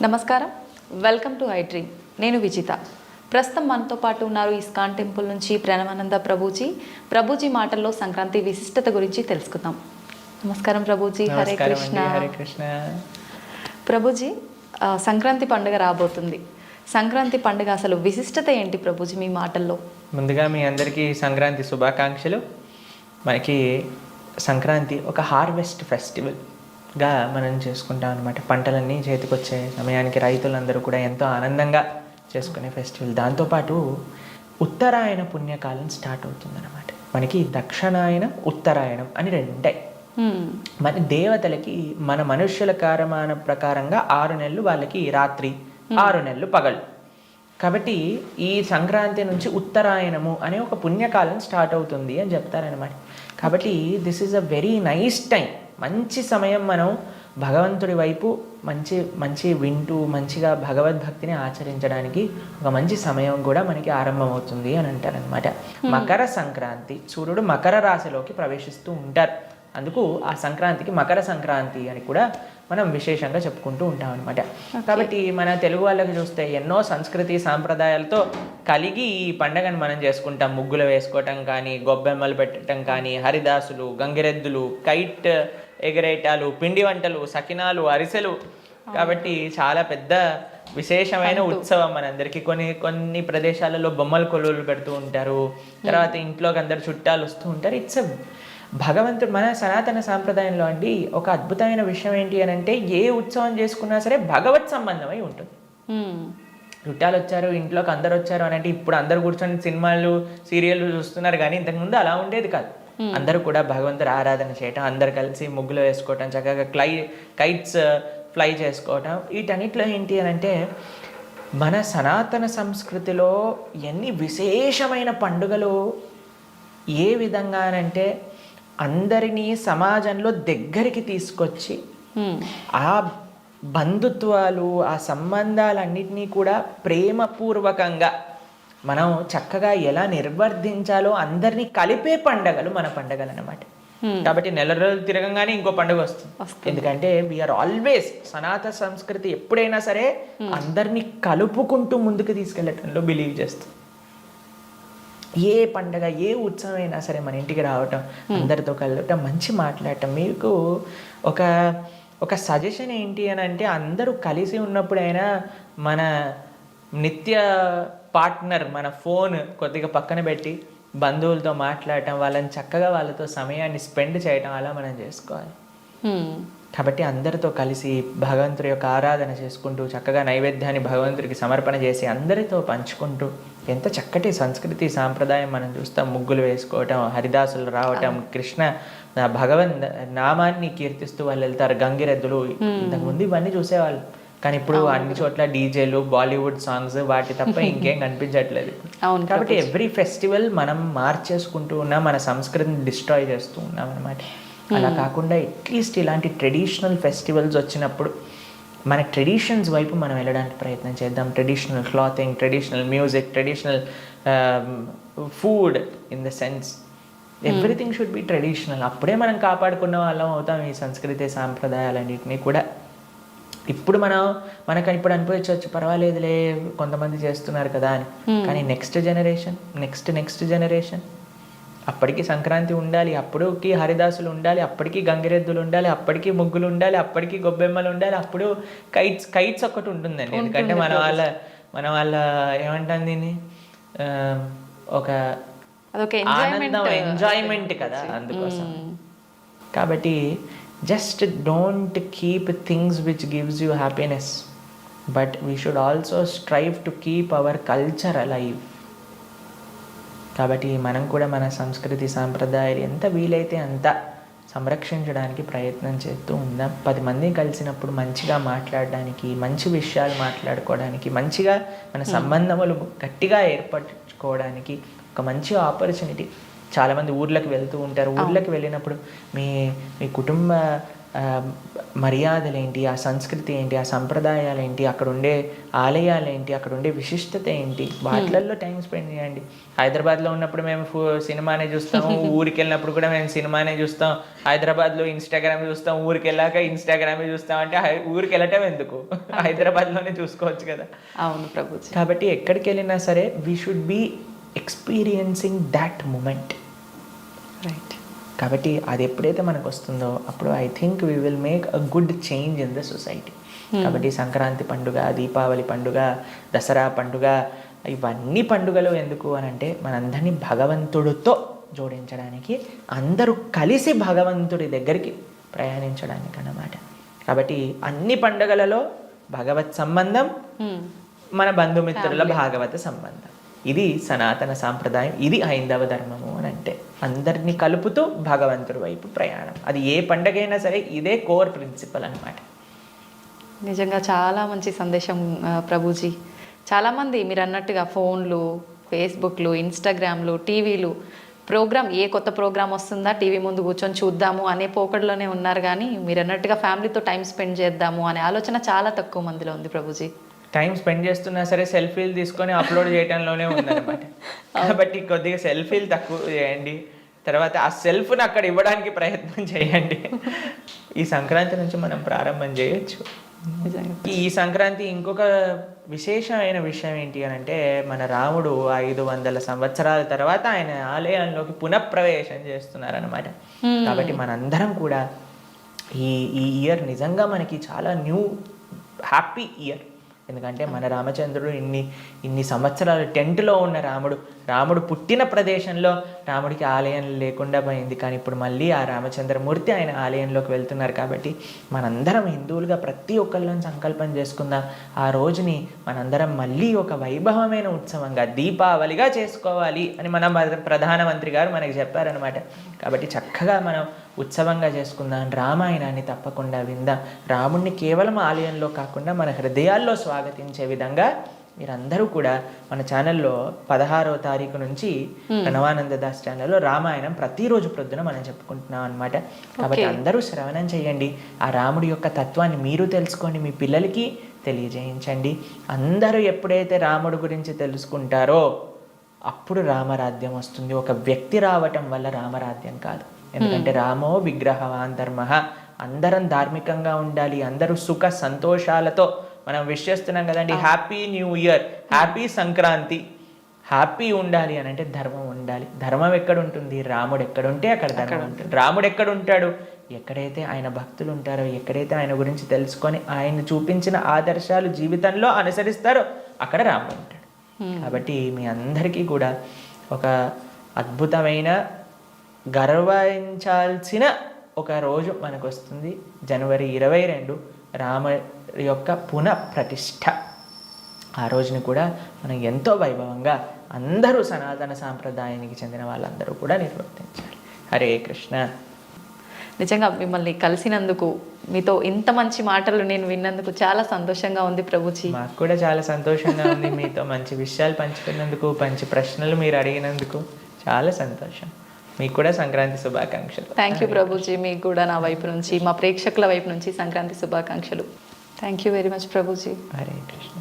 నమస్కారం, welcome to I dream. నేను విజిత. ప్రస్తుతం మనతో పాటు ఉన్నారు ఇస్కాన్ టెంపుల్ నుంచి ప్రణవానంద ప్రభుజీ మాటల్లో సంక్రాంతి విశిష్టత గురించి తెలుసుకుందాం. నమస్కారం ప్రభుజీ. హరే కృష్ణ. హరే కృష్ణ. ప్రభుజీ, సంక్రాంతి పండుగ రాబోతుంది. సంక్రాంతి పండుగ అసలు విశిష్టత ఏంటి ప్రభుజీ మీ మాటల్లో? ముందుగా మీ అందరికీ సంక్రాంతి శుభాకాంక్షలు. మనకి సంక్రాంతి ఒక హార్వెస్ట్ ఫెస్టివల్గా మనం చేసుకుంటాం అనమాట. పంటలన్నీ చేతికొచ్చే సమయానికి రైతులందరూ కూడా ఎంతో ఆనందంగా చేసుకునే ఫెస్టివల్. దాంతోపాటు ఉత్తరాయణ పుణ్యకాలం స్టార్ట్ అవుతుందన్నమాట. మనకి దక్షిణాయనం, ఉత్తరాయణం అని రెండే. మన దేవతలకి మన మనుష్యుల కాలమాన ప్రకారంగా 6 నెలలు వాళ్ళకి రాత్రి, 6 నెలలు పగలు. కాబట్టి ఈ సంక్రాంతి నుంచి ఉత్తరాయణము అనే ఒక పుణ్యకాలం స్టార్ట్ అవుతుంది అని చెప్తారనమాట. కాబట్టి this is a very nice time. మంచి సమయం మనం భగవంతుడి వైపు మంచి వింటూ మంచిగా భగవద్భక్తిని ఆచరించడానికి ఒక మంచి సమయం కూడా మనకి ఆరంభమవుతుంది అని అంటారనమాట. మకర సంక్రాంతి, సూర్యుడు మకర రాశిలోకి ప్రవేశిస్తూ ఉంటారు. అందుకు ఆ సంక్రాంతికి మకర సంక్రాంతి అని కూడా మనం విశేషంగా చెప్పుకుంటూ ఉంటాం అనమాట. కాబట్టి మన తెలుగు వాళ్ళకి చూస్తే ఎన్నో సంస్కృతి సాంప్రదాయాలతో కలిగి ఈ పండగను మనం చేసుకుంటాం. ముగ్గులు వేసుకోవటం కానీ, గొబ్బెమ్మలు పెట్టడం కానీ, హరిదాసులు, గంగిరెద్దులు, కైట్ ఎగరేటాలు, పిండి వంటలు, సకినాలు, అరిసెలు. కాబట్టి చాలా పెద్ద విశేషమైన ఉత్సవం మనందరికీ. కొన్ని ప్రదేశాలలో బొమ్మల కొలువులు పెడుతూ ఉంటారు. తర్వాత ఇంట్లోకి అందరు చుట్టాలు వస్తూ ఉంటారు. ఇట్స్ భగవంతుడు మన సనాతన సాంప్రదాయంలో అండి ఒక అద్భుతమైన విషయం ఏంటి అని అంటే, ఏ ఉత్సవం చేసుకున్నా సరే భగవత్ సంబంధమై ఉంటుంది. చుట్టాలు వచ్చారు, ఇంట్లోకి అందరు వచ్చారు అని అంటే ఇప్పుడు అందరు కూర్చొని సినిమాలు, సీరియళ్ళు చూస్తున్నారు, కానీ ఇంతకుముందు అలా ఉండేది కాదు. అందరూ కూడా భగవంతుడు ఆరాధన చేయటం, అందరు కలిసి ముగ్గులు వేసుకోవటం, చక్కగా కైట్స్ ఫ్లై చేసుకోవటం. వీటన్నిటిలో ఏంటి అని అంటే మన సనాతన సంస్కృతిలో ఎన్ని విశేషమైన పండుగలు ఏ విధంగానంటే అందరినీ సమాజంలో దగ్గరికి తీసుకొచ్చి ఆ బంధుత్వాలు, ఆ సంబంధాలన్నింటినీ కూడా ప్రేమపూర్వకంగా మనం చక్కగా ఎలా నిర్వర్తించాలో అందరినీ కలిపే పండగలు మన పండగలు అన్నమాట. కాబట్టి నెల రోజులు తిరగంగానే ఇంకో పండుగ వస్తుంది. ఎందుకంటే వీఆర్ ఆల్వేస్, సనాతన సంస్కృతి ఎప్పుడైనా సరే అందరినీ కలుపుకుంటూ ముందుకు తీసుకెళ్ళటంలో బిలీవ్ చేస్తుంది. ఏ పండగ, ఏ ఉత్సవం అయినా సరే మన ఇంటికి రావటం, అందరితో కలవటం, మంచి మాట్లాడటం. మీకు ఒక సజెషన్ ఏంటి అని అంటే, అందరూ కలిసి ఉన్నప్పుడైనా మన నిత్య పార్ట్నర్, మన ఫోన్ కొద్దిగా పక్కన పెట్టి బంధువులతో మాట్లాడటం, వాళ్ళని చక్కగా వాళ్ళతో సమయాన్ని స్పెండ్ చేయటం, అలా మనం చేసుకోవాలి. కాబట్టి అందరితో కలిసి భగవంతుడి యొక్క ఆరాధన చేసుకుంటూ చక్కగా నైవేద్యాన్ని భగవంతుడికి సమర్పణ చేసి అందరితో పంచుకుంటూ ఎంత చక్కటి సంస్కృతి సాంప్రదాయం మనం చూస్తాం. ముగ్గులు వేసుకోవటం, హరిదాసులు రావటం, కృష్ణ భగవన్ నామాన్ని కీర్తిస్తూ వాళ్ళు వెళ్తారు. గంగిరెద్దులు, ఇంతకుముందు ఇవన్నీ చూసేవాళ్ళు, కానీ ఇప్పుడు అన్ని చోట్ల డీజేలు, బాలీవుడ్ సాంగ్స్, వాటి తప్ప ఇంకేం కనిపించట్లేదు. కాబట్టి ఎవ్రీ ఫెస్టివల్ మనం మార్చేసుకుంటూ ఉన్నాం, మన సంస్కృతిని డిస్ట్రాయ్ చేస్తూ ఉన్నాం అనమాట. అలా కాకుండా అట్లీస్ట్ ఇలాంటి ట్రెడిషనల్ ఫెస్టివల్స్ వచ్చినప్పుడు మన ట్రెడిషన్స్ వైపు మనం వెళ్ళడానికి ప్రయత్నం చేద్దాం. Traditional clothing, traditional music, traditional food, in the sense everything should be traditional. అప్పుడే మనం కాపాడుకున్న వాళ్ళం అవుతాం ఈ సంస్కృతి సాంప్రదాయాలన్నింటినీ కూడా. ఇప్పుడు మనకు ఇప్పుడు అనిపించవచ్చు, పర్వాలేదులే కొంతమంది చేస్తున్నారు కదా అని. కానీ నెక్స్ట్ జనరేషన్ అప్పటికి సంక్రాంతి ఉండాలి, అప్పటికి హరిదాసులు ఉండాలి, అప్పటికి గంగిరెద్దులు ఉండాలి, అప్పటికి ముగ్గులు ఉండాలి, అప్పటికి గొబ్బెమ్మలు ఉండాలి, అప్పుడు కైట్స్ ఒక్కటి ఉంటుందండి. ఎందుకంటే మన వాళ్ళ ఏమంటాం దీన్ని, ఒక ఆనందం, ఎంజాయ్మెంట్ కదా, అందుకోసం. కాబట్టి just don't keep things which gives you happiness, but we should also strive to keep our culture alive. కాబట్టి మనం కూడా మన సంస్కృతి సాంప్రదాయాలు ఎంత వీలైతే అంత సంరక్షించడానికి ప్రయత్నం చేస్తూ ఉందాం. 10 మంది కలిసినప్పుడు మంచిగా మాట్లాడడానికి, మంచి విషయాలు మాట్లాడుకోవడానికి, మంచిగా మన సంబంధములు గట్టిగా ఏర్పరచుకోవడానికి ఒక మంచి ఆపర్చునిటీ. చాలామంది ఊర్లకు వెళ్తూ ఉంటారు. ఊర్లకు వెళ్ళినప్పుడు మీ కుటుంబ మర్యాదలు ఏంటి, ఆ సంస్కృతి ఏంటి, ఆ సంప్రదాయాలు ఏంటి, అక్కడ ఉండే ఆలయాలు ఏంటి, అక్కడ ఉండే విశిష్టత ఏంటి, వాటిల్లో టైం స్పెండ్ చేయండి. హైదరాబాద్లో ఉన్నప్పుడు మేము సినిమానే చూస్తాము, ఊరికి వెళ్ళినప్పుడు కూడా మేము సినిమానే చూస్తాం. హైదరాబాద్లో ఇన్స్టాగ్రామ్ చూస్తాం, ఊరికి వెళ్ళాక ఇన్స్టాగ్రామే చూస్తాం. అంటే ఊరికి వెళ్ళటం ఎందుకు, హైదరాబాద్లోనే చూసుకోవచ్చు కదా. అవును ప్రభుజీ. కాబట్టి ఎక్కడికి వెళ్ళినా సరే we should be experiencing that moment. Right. కాబట్టి అది ఎప్పుడైతే మనకు వస్తుందో అప్పుడు I think we will make a good change in the society. కాబట్టి సంక్రాంతి పండుగ, దీపావళి పండుగ, దసరా పండుగ, ఇవన్నీ పండుగలు ఎందుకు అని అంటే మనందరినీ భగవంతుడితో జోడించడానికి, అందరూ కలిసి భగవంతుడి దగ్గరికి ప్రయాణించడానికి అన్నమాట. కాబట్టి అన్ని పండుగలలో భగవత్ సంబంధం, మన బంధుమిత్రుల భాగవత సంబంధం, ఇది సనాతన సాంప్రదాయం, ఇది హైందవ ధర్మము అని అంటే అందరినీ కలుపుతూ భగవంతుడి వైపు ప్రయాణం. అది ఏ పండగైనా సరే ఇదే కోర్ ప్రిన్సిపల్ అన్నమాట. నిజంగా చాలా మంచి సందేశం ప్రభుజీ. చాలామంది మీరు అన్నట్టుగా ఫోన్లు, ఫేస్బుక్లు, ఇన్స్టాగ్రామ్లు, టీవీలు, ఏ కొత్త ప్రోగ్రామ్ వస్తుందా టీవీ ముందు కూర్చొని చూద్దాము అనే పోకడలోనే ఉన్నారు. కానీ మీరు అన్నట్టుగా ఫ్యామిలీతో టైం స్పెండ్ చేద్దాము అనే ఆలోచన చాలా తక్కువ మందిలో ఉంది ప్రభుజీ. టైం స్పెండ్ చేస్తున్నా సరే సెల్ఫీలు తీసుకొని అప్లోడ్ చేయడంలోనే ఉందన్నమాట. కాబట్టి కొద్దిగా సెల్ఫీలు తక్కువ చేయండి, తర్వాత ఆ సెల్ఫ్ని అక్కడ ఇవ్వడానికి ప్రయత్నం చేయండి. ఈ సంక్రాంతి నుంచి మనం ప్రారంభం చేయొచ్చు. ఈ సంక్రాంతి ఇంకొక విశేషమైన విషయం ఏంటి అని అంటే, మన రాముడు 500 సంవత్సరాల తర్వాత ఆయన ఆలయంలోకి పునఃప్రవేశం చేస్తున్నారనమాట. కాబట్టి మనందరం కూడా ఈ ఇయర్ నిజంగా మనకి చాలా హ్యాపీ ఇయర్. ఎందుకంటే మన రామచంద్రుడు ఇన్ని సంవత్సరాలు టెంట్లో ఉన్న రాముడు పుట్టిన ప్రదేశంలో రాముడికి ఆలయం లేకుండా పోయింది. కానీ ఇప్పుడు మళ్ళీ ఆ రామచంద్రమూర్తి ఆయన ఆలయంలోకి వెళ్తున్నారు. కాబట్టి మనందరం హిందువులుగా ప్రతి ఒక్కళ్ళని సంకల్పం చేసుకుందాం, ఆ రోజుని మనందరం మళ్ళీ ఒక వైభవమైన ఉత్సవంగా దీపావళిగా చేసుకోవాలి అని మన ప్రధానమంత్రి గారు మనకి చెప్పారనమాట. కాబట్టి చక్కగా మనం ఉత్సవంగా చేసుకుందాం, రామాయణాన్ని తప్పకుండా విందాం, రాముడిని కేవలం ఆలయంలో కాకుండా మన హృదయాల్లో స్వాగతించే విధంగా మీరందరూ కూడా మన ఛానల్లో 16వ తారీఖు నుంచి ప్రణవానంద దాస్ ఛానల్లో రామాయణం ప్రతిరోజు ప్రొద్దున మనం చెప్పుకుంటున్నాం అనమాట. కాబట్టి అందరూ శ్రవణం చేయండి, ఆ రాముడి యొక్క తత్వాన్ని మీరు తెలుసుకోండి, మీ పిల్లలకి తెలియజేయించండి. అందరూ ఎప్పుడైతే రాముడి గురించి తెలుసుకుంటారో అప్పుడు రామరాజ్యం వస్తుంది. ఒక వ్యక్తి రావటం వల్ల రామరాజ్యం కాదు. ఎందుకంటే రామో విగ్రహవాన్ ధర్మ, అందరం ధార్మికంగా ఉండాలి, అందరూ సుఖ సంతోషాలతో మనం విష్ చేస్తున్నాం కదండి. Happy new year, happy Sankranti. Happy ఉండాలి అని అంటే ధర్మం ఉండాలి. ధర్మం ఎక్కడ ఉంటుంది? రాముడు ఎక్కడుంటే అక్కడ ధర్మం ఉంటుంది. రాముడు ఎక్కడ ఉంటాడు? ఎక్కడైతే ఆయన భక్తులు ఉంటారో, ఎక్కడైతే ఆయన గురించి తెలుసుకొని ఆయన చూపించిన ఆదర్శాలు జీవితంలో అనుసరిస్తారో అక్కడ రాముడు ఉంటాడు. కాబట్టి మీ అందరికీ కూడా ఒక అద్భుతమైన గర్వించాల్సిన ఒక రోజు మనకు వస్తుంది. జనవరి 22 రామ యొక్క పునఃప్రతిష్ఠ. ఆ రోజుని కూడా మనం ఎంతో వైభవంగా అందరూ సనాతన సాంప్రదాయానికి చెందిన వాళ్ళందరూ కూడా నిర్వర్తించాలి. హరే కృష్ణ. నిజంగా మిమ్మల్ని కలిసినందుకు, మీతో ఇంత మంచి మాటలు నేను విన్నందుకు చాలా సంతోషంగా ఉంది ప్రభుజీ. మాకు కూడా చాలా సంతోషంగా ఉంది, మీతో మంచి విషయాలు పంచుకున్నందుకు, మంచి ప్రశ్నలు మీరు అడిగినందుకు చాలా సంతోషం. మీకు కూడా సంక్రాంతి శుభాకాంక్షలు. Thank you Prabhuji. మీకు కూడా నా వైపు నుంచి, మా ప్రేక్షకుల వైపు నుంచి సంక్రాంతి శుభాకాంక్షలు. Thank you very much Prabhuji. Hare Krishna.